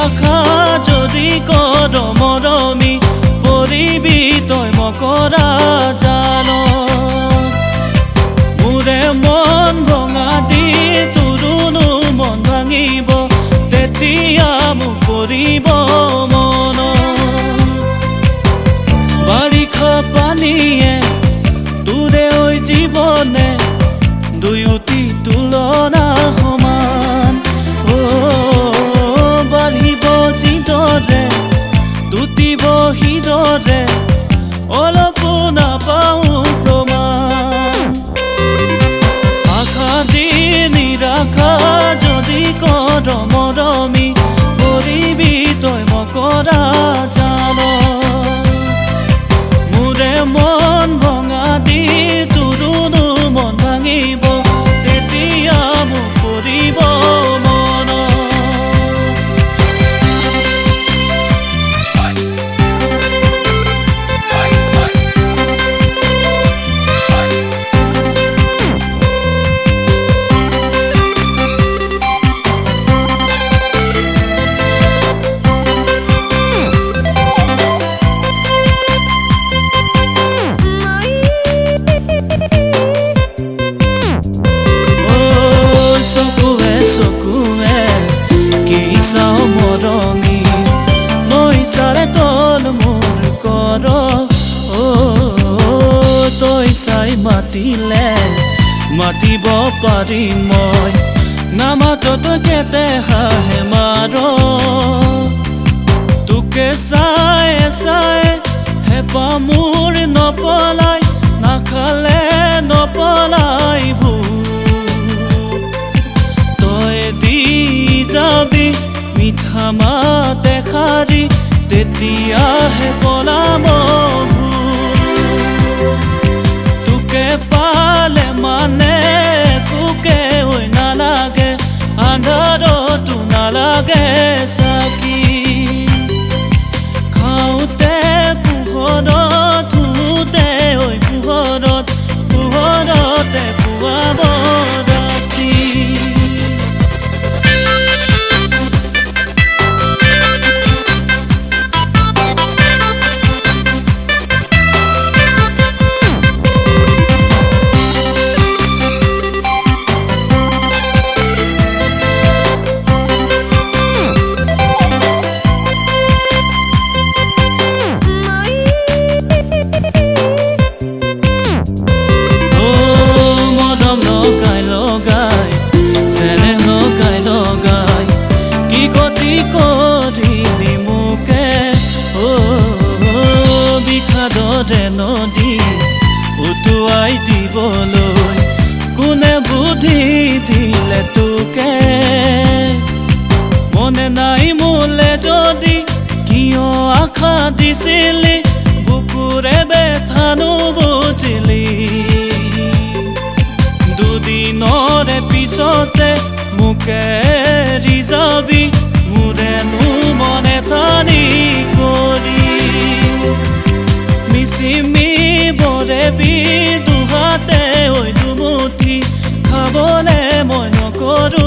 নিৰাখা যদি কৰ মৰমি পৰিবি তই মকৰা জালত মোৰে মন ভঙা দি তোৰোনো মন ভাঙিব তেতিয়া মোক পৰিব মন বাৰিষা পানীয়ে তোৰে ঐ জীৱনে দুয়োটি তুলনা সমান বাঢ়িব যিদৰে টুটিব সিদৰে অলপো নাপাওঁ প্ৰমাণ আশা দি নিৰাখা যদি কৰ মৰমি পৰিবি তই মকৰা জালত মোৰে মন ভঙা দি তোৰোনো মন ভাঙিব তেতিয়া মোক পৰিব মন চকুৱে কি চাও মৰমি নৈচাৰে তল মোৰ কৰ তই চাই মাতিলে মাতিব পাৰিম মই নামাতত কেতে হাঁহে মাৰ তোকে চাই চাই হেঁপাহ মোৰ নপলাই নাখালে নপলাই যাবি মিঠা মাত এষাৰি তেতিয়াহে পলাম তোকে পালে মানে তোকে ঐ নালাগে আন্ধাৰতো নালাগে চাকি খাওঁতে পোহৰত শুওঁতে ঐ পোহৰতে পুৱাব ৰাতি নদী উটুৱাই দিবলৈ কোনে বুদ্ধি দিলে তোকে মনে নাই মোলে যদি কিয় আশা দিছিলি বুকুৰে বেথানো বুজিলি দুদিনৰে পিছতে মোকে এৰি যাবি মোৰেনো মনে টানি কৰি মিচিমি বৰেবি দুহাতে ঐ দুমুঠি খাবলে মই নকৰো